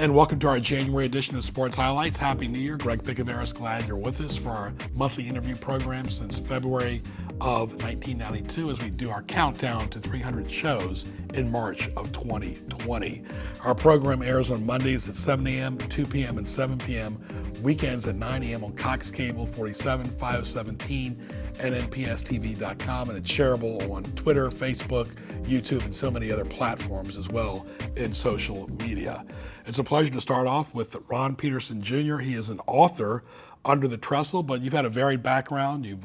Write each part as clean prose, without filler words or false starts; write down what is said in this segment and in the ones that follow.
And welcome to our January edition of Sports Highlights. Happy New Year. Greg Picaveras, glad you're with us for our monthly interview program since February of 1992 as we do our countdown to 300 shows in March of 2020. Our program airs on Mondays at 7 a.m., 2 p.m., and 7 p.m., weekends at 9 a.m. on Cox Cable 47, 517, and npstv.com, and it's shareable on Twitter, Facebook, YouTube, and so many other platforms as well in social media. It's a pleasure to start off with Ron Peterson Jr. He is an author, Under the Trestle, but you've had a varied background. You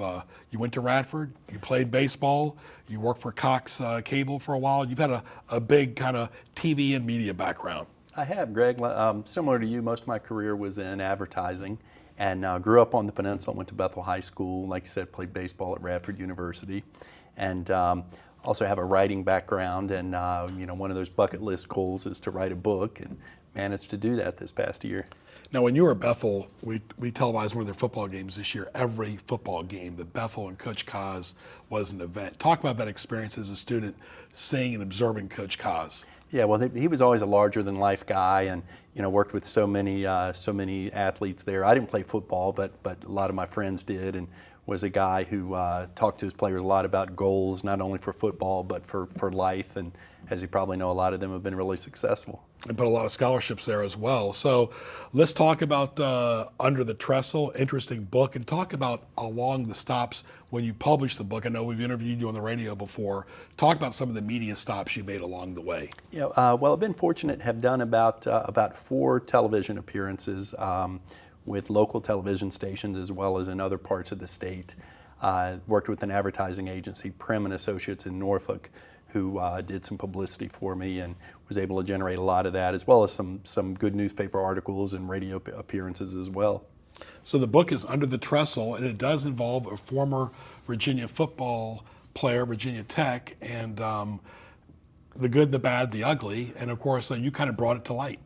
went to Radford, you played baseball, you worked for Cox Cable for a while. You've had a big kind of TV and media background. I have, Greg. Similar to you, most of my career was in advertising, and grew up on the peninsula, went to Bethel High School, like you said, played baseball at Radford University, and also have a writing background, and one of those bucket list goals is to write a book, and managed to do that this past year. Now, when you were at Bethel, we televised one of their football games this year. Every football game, the Bethel and Coach Kaz was an event. Talk about that experience as a student, seeing and observing Coach Kaz. Yeah, well, he was always a larger-than-life guy, and worked with so many athletes there. I didn't play football, but a lot of my friends did, and was a guy who talked to his players a lot about goals, not only for football but for life. And as you probably know, a lot of them have been really successful. And put a lot of scholarships there as well. So let's talk about Under the Trestle, interesting book, and talk about along the stops when you published the book. I know we've interviewed you on the radio before. Talk about some of the media stops you made along the way. Well, I've been fortunate to have done about 4 television appearances with local television stations as well as in other parts of the state. Worked with an advertising agency, Prim & Associates in Norfolk, who did some publicity for me and was able to generate a lot of that, as well as some good newspaper articles and radio appearances as well. So the book is Under the Trestle, and it does involve a former Virginia football player, Virginia Tech, and the good, the bad, the ugly, and of course you kind of brought it to light.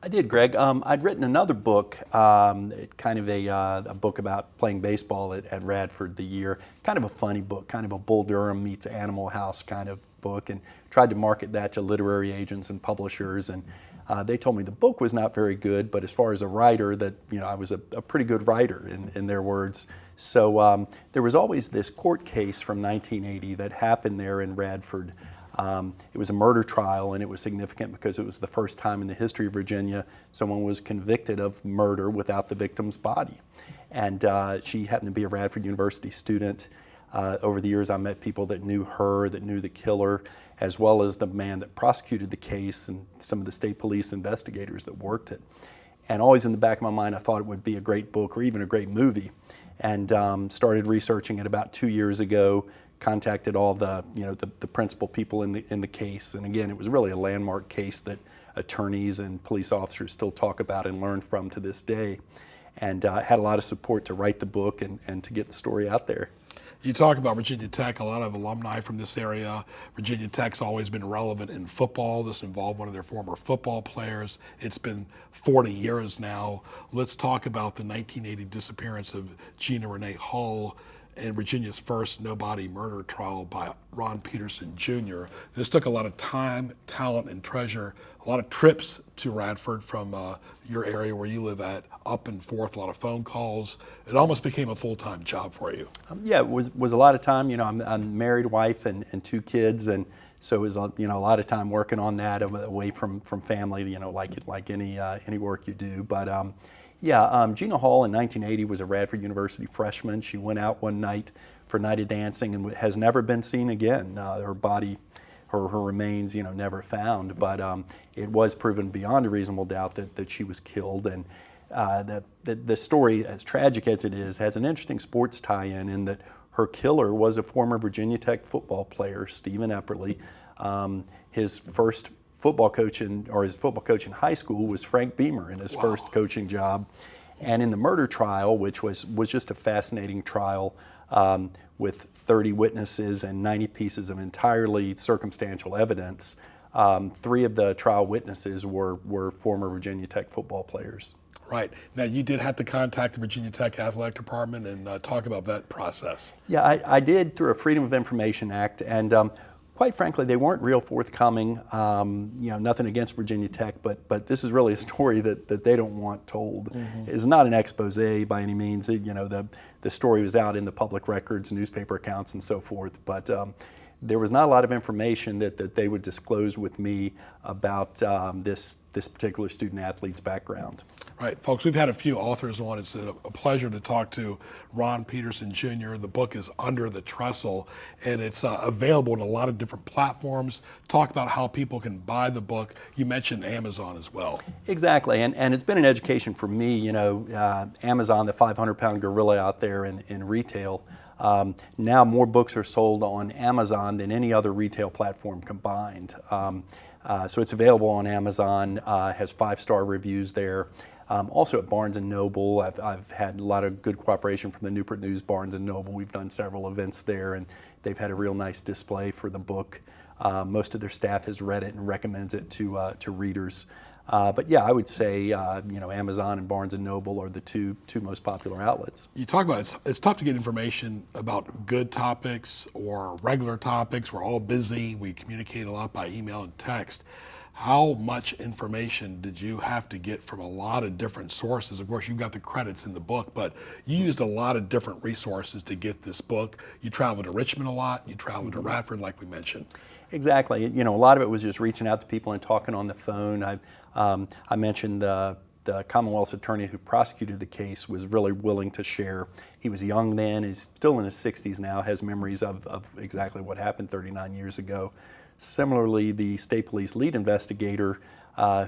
I did, Greg. I'd written another book, kind of a book about playing baseball at Radford the year. Kind of a funny book, kind of a Bull Durham meets Animal House kind of book, and tried to market that to literary agents and publishers. And they told me the book was not very good, but as far as a writer, that I was a pretty good writer in their words. So there was always this court case from 1980 that happened there in Radford. It was a murder trial, and it was significant because it was the first time in the history of Virginia someone was convicted of murder without the victim's body. And she happened to be a Radford University student. Over the years, I met people that knew her, that knew the killer, as well as the man that prosecuted the case and some of the state police investigators that worked it. And always in the back of my mind, I thought it would be a great book or even a great movie. And started researching it about 2 years ago. Contacted all the principal people in the case, and again, it was really a landmark case that attorneys and police officers still talk about and learn from to this day. And had a lot of support to write the book and to get the story out there. You talk about Virginia Tech, a lot of alumni from this area. Virginia Tech's always been relevant in football. This involved one of their former football players. It's been 40 years now. Let's talk about the 1980 disappearance of Gina Renee Hall and Virginia's first no-body murder trial by Ron Peterson Jr. This took a lot of time, talent, and treasure, a lot of trips to Radford from your area where you live at, up and forth, a lot of phone calls. It almost became a full-time job for you. Yeah, it was a lot of time. I'm a married wife and 2 kids, and so it was a lot of time working on that away from family, like any work you do. But Gina Hall in 1980 was a Radford University freshman. She went out one night for a night of dancing and has never been seen again. Her body, her remains, never found. But it was proven beyond a reasonable doubt that she was killed. And the story, as tragic as it is, has an interesting sports tie-in in that her killer was a former Virginia Tech football player, Stephen Epperly. His first football coach his football coach in high school was Frank Beamer in his first coaching job. And in the murder trial, which was just a fascinating trial with 30 witnesses and 90 pieces of entirely circumstantial evidence, 3 of the trial witnesses were former Virginia Tech football players. Right. Now, you did have to contact the Virginia Tech Athletic Department and talk about that process. Yeah, I did through a Freedom of Information Act, and quite frankly, they weren't real forthcoming. Nothing against Virginia Tech, but this is really a story that they don't want told. Mm-hmm. It's not an expose by any means. The story was out in the public records, newspaper accounts, and so forth. But there was not a lot of information that they would disclose with me about this particular student athlete's background. Right, folks, we've had a few authors on. It's a pleasure to talk to Ron Peterson Jr. The book is Under the Trestle, and it's available on a lot of different platforms. Talk about how people can buy the book. You mentioned Amazon as well. Exactly, and it's been an education for me. Amazon, the 500-pound gorilla out there in retail. Now more books are sold on Amazon than any other retail platform combined. So it's available on Amazon, has 5-star reviews there. Also at Barnes & Noble, I've had a lot of good cooperation from the Newport News, Barnes & Noble. We've done several events there, and they've had a real nice display for the book. Most of their staff has read it and recommends it to readers. But yeah, I would say Amazon and Barnes & Noble are the two most popular outlets. You talk about it's tough to get information about good topics or regular topics. We're all busy. We communicate a lot by email and text. How much information did you have to get from a lot of different sources? Of course, you've got the credits in the book, but you used a lot of different resources to get this book. You traveled to Richmond a lot. You traveled to Radford, like we mentioned. Exactly. A lot of it was just reaching out to people and talking on the phone. I mentioned the Commonwealth's attorney who prosecuted the case was really willing to share. He was young then. He's still in his 60s now, has memories of exactly what happened 39 years ago. Similarly, the state police lead investigator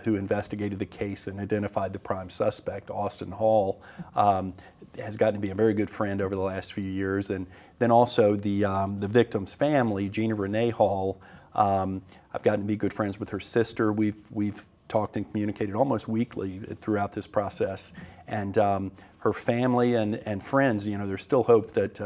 who investigated the case and identified the prime suspect, Austin Hall, has gotten to be a very good friend over the last few years. And then also the victim's family, Gina Renee Hall, I've gotten to be good friends with her sister. We've talked and communicated almost weekly throughout this process. And her family and friends, there's still hope that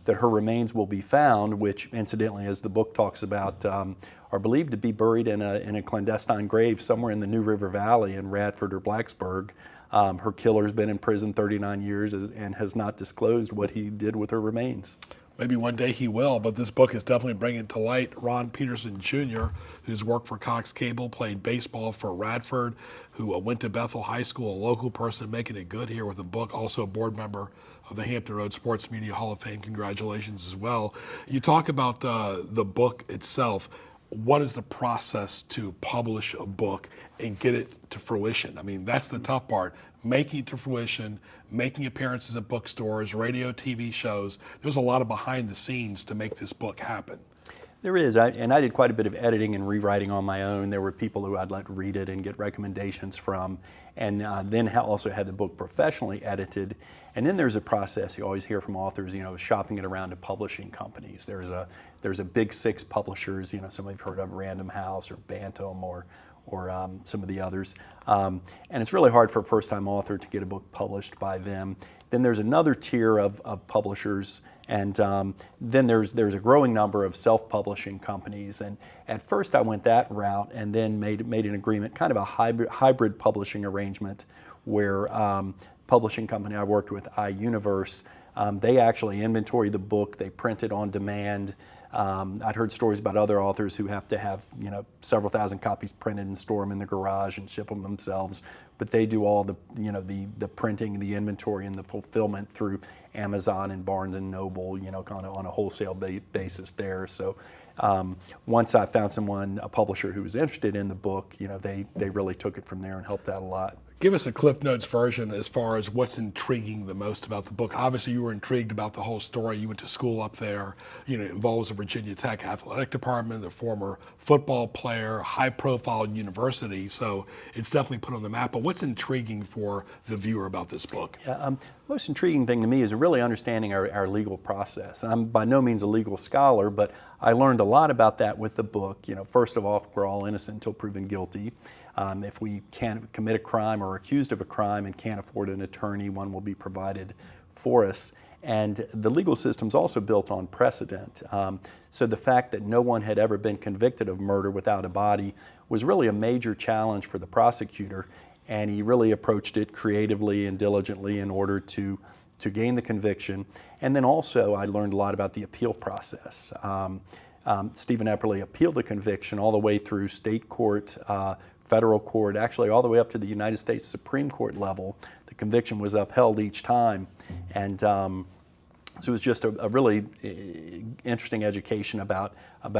her remains will be found, which incidentally, as the book talks about, are believed to be buried in a clandestine grave somewhere in the New River Valley in Radford or Blacksburg. Her killer's been in prison 39 years and has not disclosed what he did with her remains. Maybe one day he will, but this book is definitely bringing to light Ron Peterson Jr., who's worked for Cox Cable, played baseball for Radford, who went to Bethel High School, a local person making it good here with a book, also a board member of the Hampton Roads Sports Media Hall of Fame. Congratulations as well. You talk about the book itself. What is the process to publish a book and get it to fruition? I mean, that's the tough part. Making it to fruition, making appearances at bookstores, radio, TV shows. There's a lot of behind the scenes to make this book happen. There is, and I did quite a bit of editing and rewriting on my own. There were people who I'd let read it and get recommendations from, and then also had the book professionally edited. And then there's a process you always hear from authors, shopping it around to publishing companies. There's a big 6 publishers, some you've heard of, Random House or Bantam or some of the others. And it's really hard for a first-time author to get a book published by them. Then there's another tier of publishers, and then there's a growing number of self-publishing companies. And at first I went that route and then made an agreement, kind of a hybrid publishing arrangement where publishing company I worked with, iUniverse, they actually inventory the book, they print it on demand. I'd heard stories about other authors who have to have several thousand copies printed and store them in the garage and ship them themselves, but they do all the printing and the inventory and the fulfillment through Amazon and Barnes and Noble, kind of on a wholesale basis there. So once I found a publisher who was interested in the book, they really took it from there and helped out a lot. Give us a Cliff Notes version as far as what's intriguing the most about the book. Obviously, you were intrigued about the whole story. You went to school up there. You know, it involves the Virginia Tech athletic department, the former football player, high-profile university. So it's definitely put on the map. But what's intriguing for the viewer about this book? Yeah, most intriguing thing to me is really understanding our legal process. I'm by no means a legal scholar, but I learned a lot about that with the book. You know, first of all, we're all innocent until proven guilty. If we can't commit a crime or are accused of a crime and can't afford an attorney, one will be provided for us. And the legal system's also built on precedent. So the fact that no one had ever been convicted of murder without a body was really a major challenge for the prosecutor, and he really approached it creatively and diligently in order to gain the conviction. And then also I learned a lot about the appeal process. Stephen Epperly appealed the conviction all the way through state court, federal court, actually all the way up to the United States Supreme Court level. The conviction was upheld each time. And so it was just a really interesting education about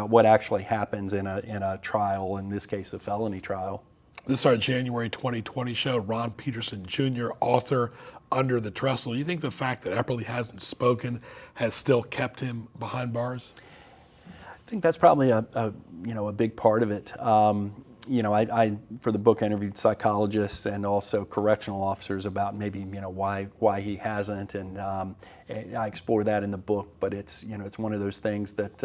what actually happens in a trial, in this case a felony trial. This is our January 2020 show. Ron Peterson Jr., author, Under the Trestle. You think the fact that Epperly hasn't spoken has still kept him behind bars? I think that's probably a big part of it. I for the book interviewed psychologists and also correctional officers about maybe why he hasn't, and I explore that in the book. But it's one of those things that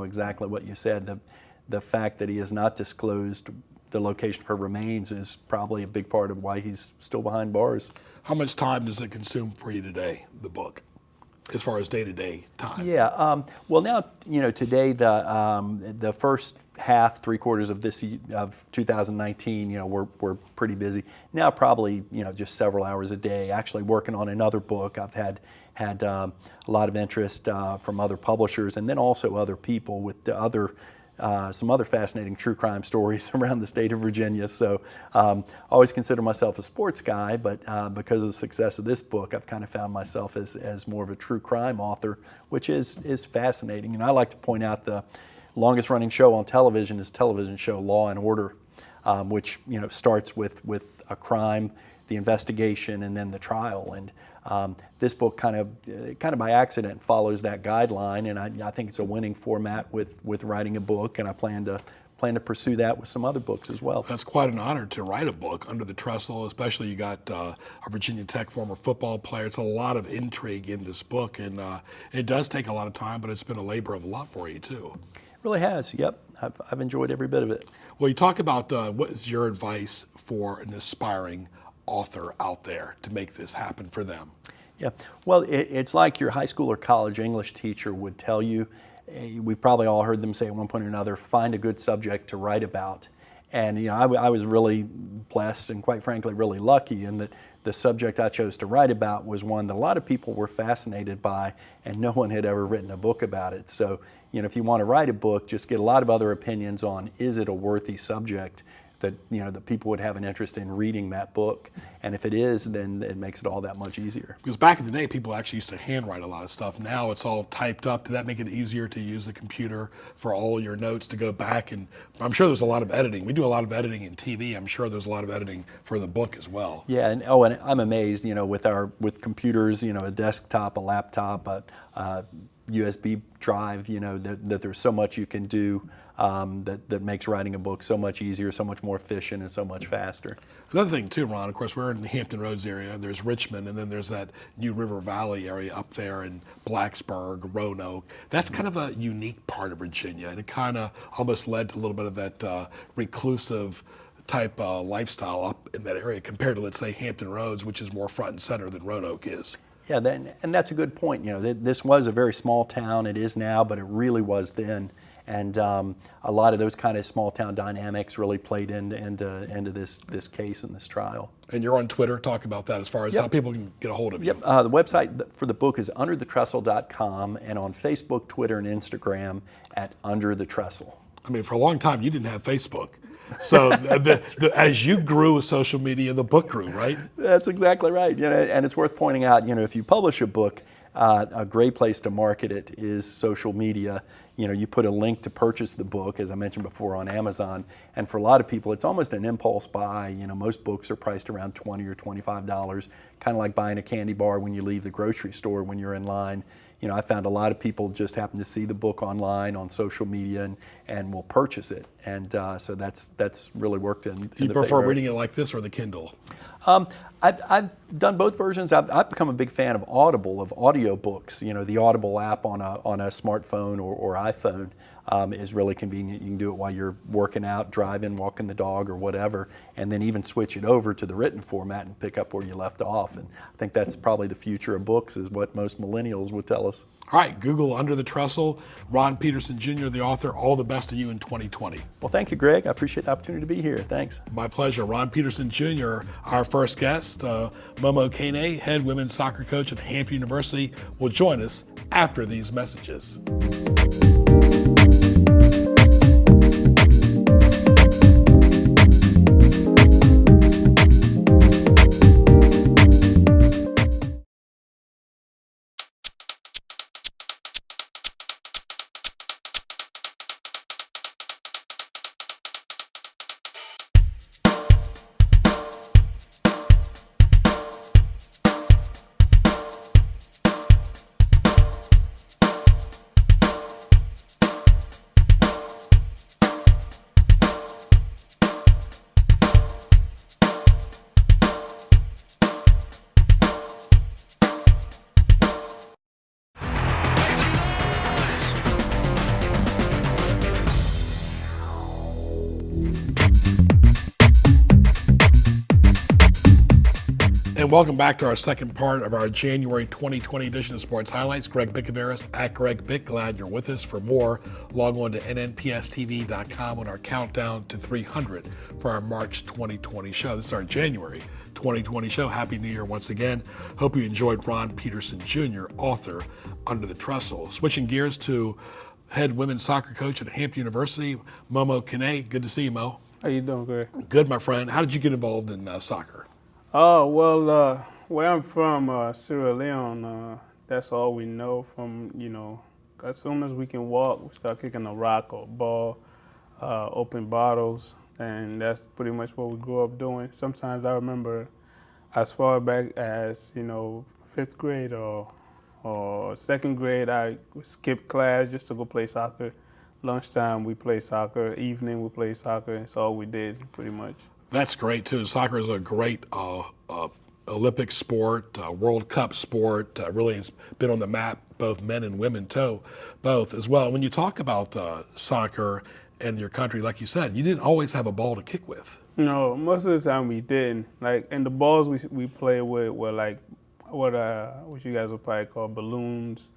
exactly what you said. The fact that he has not disclosed the location of her remains is probably a big part of why he's still behind bars. How much time does it consume for you today, the book, as far as day-to-day time? Yeah. Well, now today the first half, 3/4 of 2019, we're pretty busy. Now probably just several hours a day. Actually working on another book. I've had a lot of interest from other publishers, and then also other people with some other fascinating true crime stories around the state of Virginia. So I always consider myself a sports guy, but because of the success of this book, I've kind of found myself as more of a true crime author, which is fascinating. And I like to point out the longest running show on television is television show Law and Order, which starts with a crime, the investigation, and then the trial. And this book kind of by accident follows that guideline, and I think it's a winning format with writing a book, and I plan to pursue that with some other books as well. That's quite an honor to write a book, Under the Trestle, especially you got a Virginia Tech former football player. It's a lot of intrigue in this book, and it does take a lot of time, but it's been a labor of love for you too. It really has, yep. I've enjoyed every bit of it. Well, you talk about what is your advice for an aspiring author out there to make this happen for them? Yeah, well, it's like your high school or college English teacher would tell you. We've probably all heard them say at one point or another, find a good subject to write about. And I was really blessed and quite frankly really lucky in that the subject I chose to write about was one that a lot of people were fascinated by, and no one had ever written a book about it. So if you want to write a book, just get a lot of other opinions on, is it a worthy subject that that people would have an interest in reading that book, and if it is, then it makes it all that much easier. Because back in the day, people actually used to handwrite a lot of stuff. Now it's all typed up. Did that make it easier to use the computer for all your notes to go back? And I'm sure there's a lot of editing. We do a lot of editing in TV. I'm sure there's a lot of editing for the book as well. Yeah, and I'm amazed, with computers, a desktop, a laptop, a USB drive, that there's so much you can do. That makes writing a book so much easier, so much more efficient, and so much faster. Another thing too, Ron, of course, we're in the Hampton Roads area. There's Richmond, and then there's that New River Valley area up there in Blacksburg, Roanoke. That's kind of a unique part of Virginia, and it kind of almost led to a little bit of that reclusive type lifestyle up in that area compared to, let's say, Hampton Roads, which is more front and center than Roanoke is. Yeah, and that's a good point. This was a very small town. It is now, but it really was then. And a lot of those kind of small town dynamics really played into this case and this trial. And you're on Twitter. Talk about that as far as how people can get a hold of you. Yep. The website for the book is underthetrestle.com, and on Facebook, Twitter, and Instagram at Under the Trestle. I mean, for a long time, you didn't have Facebook. So as you grew with social media, the book grew, right? That's exactly right. And it's worth pointing out, if you publish a book, a great place to market it is social media. You put a link to purchase the book, as I mentioned before, on Amazon. And for a lot of people, it's almost an impulse buy. Most books are priced around $20 or $25, kind of like buying a candy bar when you leave the grocery store when you're in line. I found a lot of people just happen to see the book online on social media and will purchase it. And so that's really worked in Do you the prefer favor. reading it like this or the Kindle? I've done both versions. I've become a big fan of Audible, of audiobooks. The Audible app on a smartphone or iPhone is really convenient. You can do it while you're working out, driving, walking the dog, or whatever, and then even switch it over to the written format and pick up where you left off. And I think that's probably the future of books, is what most millennials would tell us. All right, Google Under the Trestle. Ron Peterson Jr., the author. All the best to you in 2020. Well, thank you, Greg. I appreciate the opportunity to be here. Thanks. My pleasure. Ron Peterson Jr., our first guest. Momo Kane, head women's soccer coach at Hampton University, will join us after these messages. And welcome back to our second part of our January 2020 edition of Sports Highlights. Greg Bickaveris at Greg Bick. Glad you're with us. For more, log on to nnpstv.com on our countdown to 300 for our March 2020 show. This is our January 2020 show. Happy New Year once again. Hope you enjoyed Ron Peterson Jr., author, Under the Trestle. Switching gears to head women's soccer coach at Hampton University, Momo Kane. Good to see you, Mo. How you doing, Greg? Good, my friend. How did you get involved in soccer? Oh, well, where I'm from, Sierra Leone, that's all we know from, as soon as we can walk, we start kicking a rock or a ball, open bottles, and that's pretty much what we grew up doing. Sometimes I remember as far back as, 5th grade or 2nd grade, I would skip class just to go play soccer. Lunchtime, we play soccer. Evening, we play soccer. It's all we did, pretty much. That's great too. Soccer is a great Olympic sport, World Cup sport. Really has been on the map, both men and women too, both as well. When you talk about soccer and your country, like you said, you didn't always have a ball to kick with. No, most of the time we didn't. And the balls we play with were like what you guys would probably call balloons.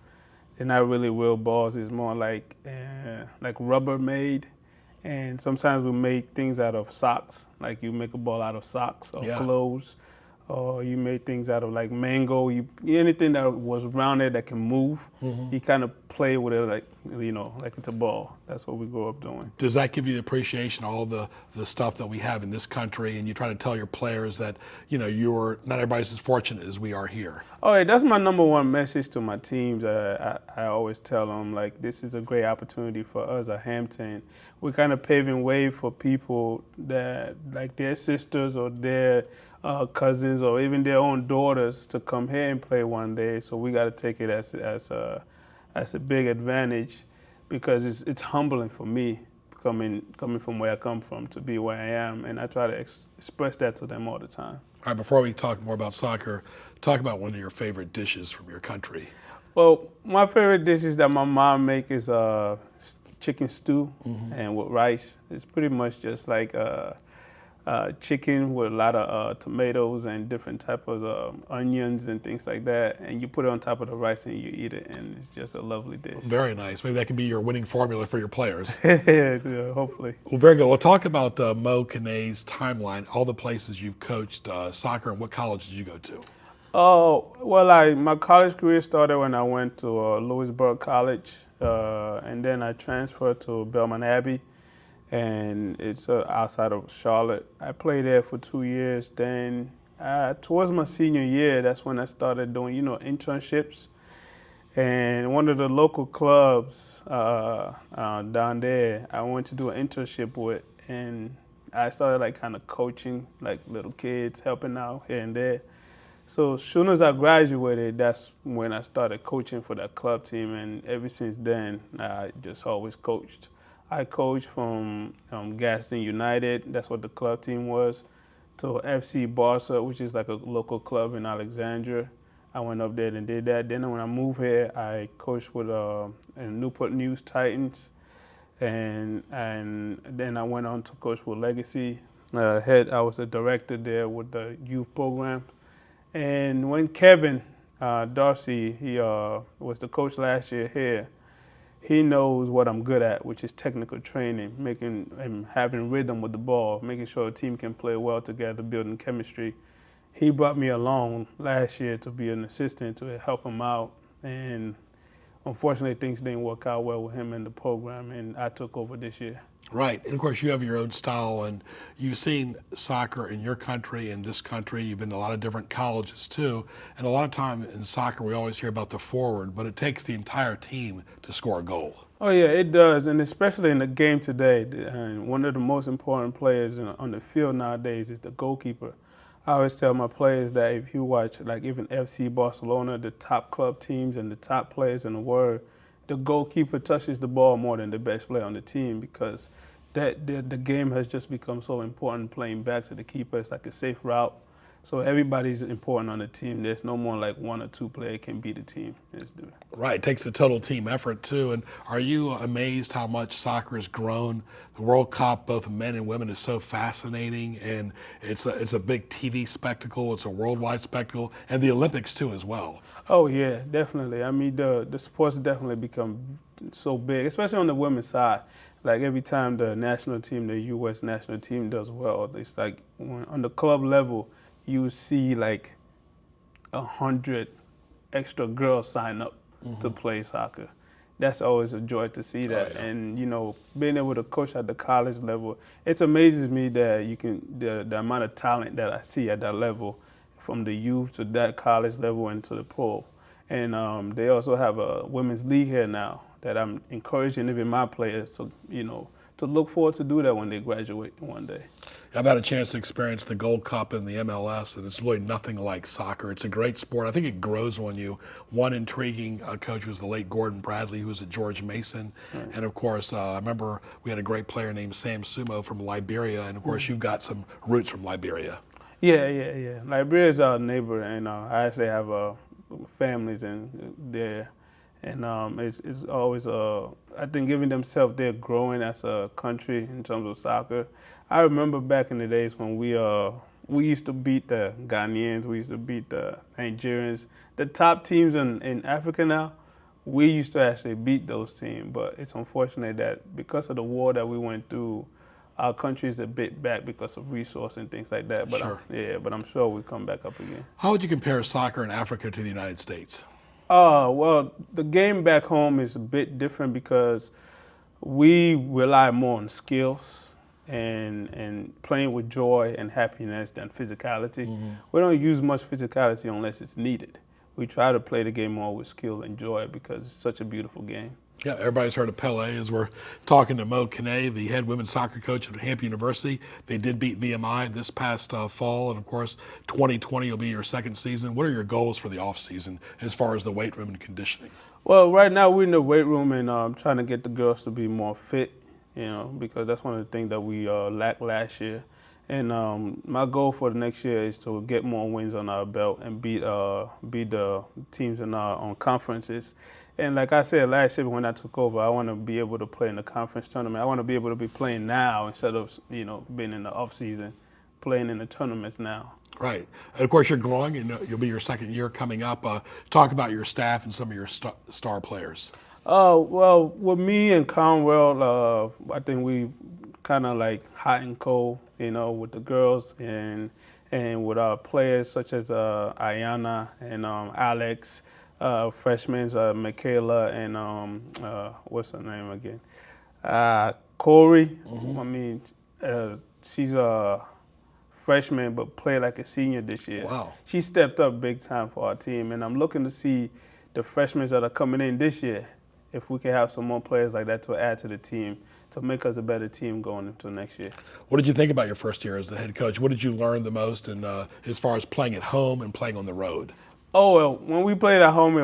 They're not really real balls. It's more like rubber made. And sometimes we make things out of socks, like you make a ball out of socks or clothes, or you make things out of like mango. Anything that was rounded that can move, you kind of play with it like it's a ball. That's what we grew up doing. Does that give you the appreciation of all the stuff that we have in this country, and you try to tell your players that not everybody's as fortunate as we are here? Oh, yeah, that's my number one message to my teams. I always tell them, like, this is a great opportunity for us at Hampton. We're kind of paving way for people that, like their sisters or their cousins or even their own daughters to come here and play one day. So we got to take it as a big advantage, because it's humbling for me coming from where I come from to be where I am, and I try to express that to them all the time. All right, before we talk more about soccer, talk about one of your favorite dishes from your country. Well, my favorite dishes that my mom makes is chicken stew and with rice. It's pretty much just like chicken with a lot of tomatoes and different types of onions and things like that. And you put it on top of the rice and you eat it, and it's just a lovely dish. Very nice. Maybe that can be your winning formula for your players. Yeah, hopefully. Well, very good. We'll talk about Mo Kane's timeline, all the places you've coached soccer, and what college did you go to? Oh, well, my college career started when I went to Louisburg College, and then I transferred to Belmont Abbey, and it's outside of Charlotte. I played there for 2 years. Then towards my senior year, that's when I started doing, internships. And one of the local clubs down there, I went to do an internship with, and I started like kind of coaching like little kids, helping out here and there. So as soon as I graduated, that's when I started coaching for that club team, and ever since then, I just always coached. I coached from Gaston United, that's what the club team was, to FC Barca, which is like a local club in Alexandria. I went up there and did that. Then when I moved here, I coached with Newport News Titans, and then I went on to coach with Legacy. I was a director there with the youth program. And when Kevin Darcy, he was the coach last year here, he knows what I'm good at, which is technical training, making and having rhythm with the ball, making sure a team can play well together, building chemistry. He brought me along last year to be an assistant to help him out, and unfortunately things didn't work out well with him in the program, and I took over this year. Right. And of course, you have your own style, and you've seen soccer in your country, in this country. You've been to a lot of different colleges, too. And a lot of time in soccer, we always hear about the forward, but it takes the entire team to score a goal. Oh, yeah, it does. And especially in the game today, one of the most important players on the field nowadays is the goalkeeper. I always tell my players that if you watch, like even FC Barcelona, the top club teams and the top players in the world, the goalkeeper touches the ball more than the best player on the team, because the game has just become so important. Playing back to the keeper, it's like a safe route. So everybody's important on the team. There's no more like one or two players can beat the team. Right. It takes a total team effort, too. And are you amazed how much soccer has grown? The World Cup, both men and women, is so fascinating, and it's a big TV spectacle. It's a worldwide spectacle, and the Olympics, too, as well. Oh, yeah, definitely. I mean, the sports definitely become so big, especially on the women's side. Like every time the national team, the U.S. national team does well, it's like on the club level, you see like 100 extra girls sign up to play soccer. That's always a joy to see that. Oh, yeah. And, you know, being able to coach at the college level, it amazes me that the amount of talent that I see at that level, from the youth to that college level and to the pro. And they also have a women's league here now that I'm encouraging even my players to, to look forward to do that when they graduate one day. I've had a chance to experience the Gold Cup in the MLS, and it's really nothing like soccer. It's a great sport. I think it grows on you. One intriguing coach was the late Gordon Bradley, who was at George Mason. Right. And, of course, I remember we had a great player named Sam Sumo from Liberia, and, of course, you've got some roots from Liberia. Yeah. Liberia is our neighbor, and I actually have families in there. And it's always, I think, giving themselves, they're growing as a country in terms of soccer. I remember back in the days when we used to beat the Ghanaians, we used to beat the Nigerians. The top teams in Africa now, we used to actually beat those teams. But it's unfortunate that because of the war that we went through, our country is a bit back because of resource and things like that. But Sure. But I'm sure we'll come back up again. How would you compare soccer in Africa to the United States? Well, the game back home is a bit different because we rely more on skills and playing with joy and happiness than physicality. Mm-hmm. We don't use much physicality unless it's needed. We try to play the game more with skill and joy because it's such a beautiful game. Yeah, everybody's heard of Pele. As we're talking to Mo Kane, the head women's soccer coach at Hampton University. They did beat VMI this past fall, and of course, 2020 will be your second season. What are your goals for the off season as far as the weight room and conditioning? Well, right now we're in the weight room and trying to get the girls to be more fit, because that's one of the things that we lacked last year. And my goal for the next year is to get more wins on our belt and beat the teams in on conferences. And like I said last year when I took over, I want to be able to play in the conference tournament. I want to be able to be playing now instead of being in the off season, playing in the tournaments now. Right. And of course, you're growing, and you'll be your second year coming up. Talk about your staff and some of your star players. Well, with me and Conwell, I think we kind of like hot and cold, with the girls and with our players such as Ayana and Alex. Freshmen, Michaela and what's her name again? Corey. Mm-hmm. I mean, she's a freshman but played like a senior this year. Wow. She stepped up big time for our team, and I'm looking to see the freshmen that are coming in this year, if we can have some more players like that to add to the team, to make us a better team going into next year. What did you think about your first year as the head coach? What did you learn the most, and as far as playing at home and playing on the road? Oh, well, when we played at home, we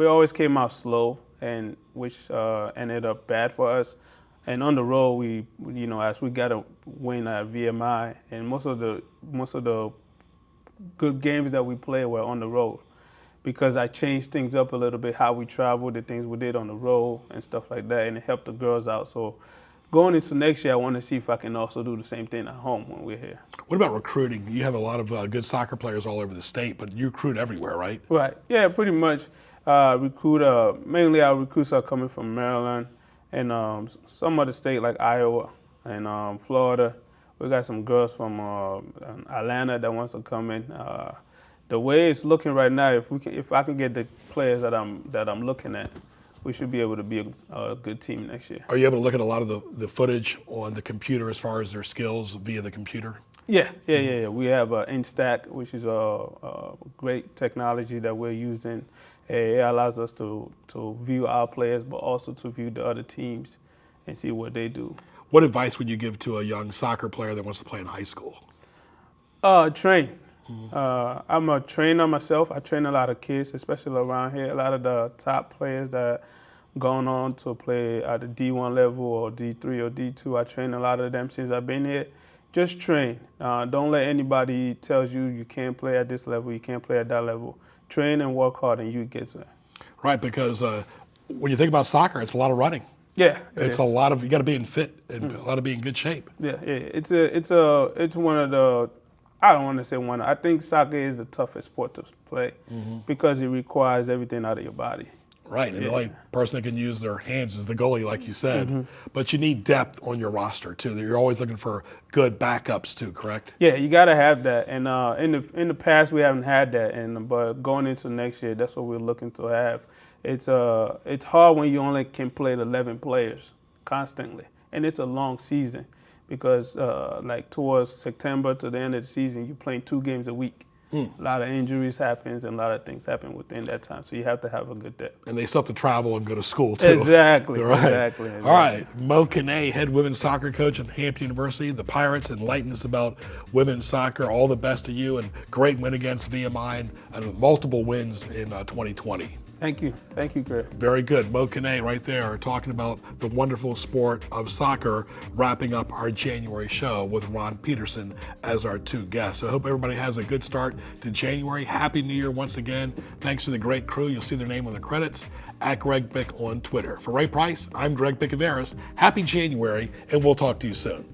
always came out slow, and which ended up bad for us. And on the road, as we got a win at VMI, and most of the good games that we played were on the road, because I changed things up a little bit, how we traveled, the things we did on the road and stuff like that, and it helped the girls out. So going into next year, I want to see if I can also do the same thing at home when we're here. What about recruiting? You have a lot of good soccer players all over the state, but you recruit everywhere, right? Right. Yeah, pretty much. Mainly our recruits are coming from Maryland and some other state like Iowa and Florida. We got some girls from Atlanta that wants to come in. The way it's looking right now, if I can get the players that I'm looking at, we should be able to be a good team next year. Are you able to look at a lot of the footage on the computer as far as their skills via the computer? Yeah. We have Instack, which is a great technology that we're using. It allows us to view our players, but also to view the other teams and see what they do. What advice would you give to a young soccer player that wants to play in high school? Train. I'm a trainer myself. I train a lot of kids, especially around here. A lot of the top players that gone on to play at the D1 level or D3 or D2, I train a lot of them since I've been here. Just train. Don't let anybody tell you can't play at this level, you can't play at that level. Train and work hard and you get there. Right, because when you think about soccer, it's a lot of running. Yeah, it's a lot of, you got to be in fit and a lot of be in good shape. Yeah. It's one of the, I don't want to say one. I think soccer is the toughest sport to play because it requires everything out of your body. Right, and the only person that can use their hands is the goalie, like you said. But you need depth on your roster too. You're always looking for good backups too, correct? Yeah, you got to have that. And in the past we haven't had that, but going into next year, that's what we're looking to have. It's hard when you only can play 11 players constantly, and it's a long season because like towards September to the end of the season, you're playing 2 games a week. A lot of injuries happens and a lot of things happen within that time, so you have to have a good depth. And they still have to travel and go to school too. Exactly. All right, Mo Kane, head women's soccer coach at Hampton University. The Pirates enlighten us about women's soccer. All the best to you, and great win against VMI and multiple wins in 2020. Thank you, Greg. Very good. Mo Kane right there talking about the wonderful sport of soccer, wrapping up our January show with Ron Peterson as our 2 guests. So I hope everybody has a good start to January. Happy New Year once again. Thanks to the great crew. You'll see their name on the credits at Greg Bick on Twitter. For Ray Price, I'm Greg Bick-Averis. Happy January, and we'll talk to you soon.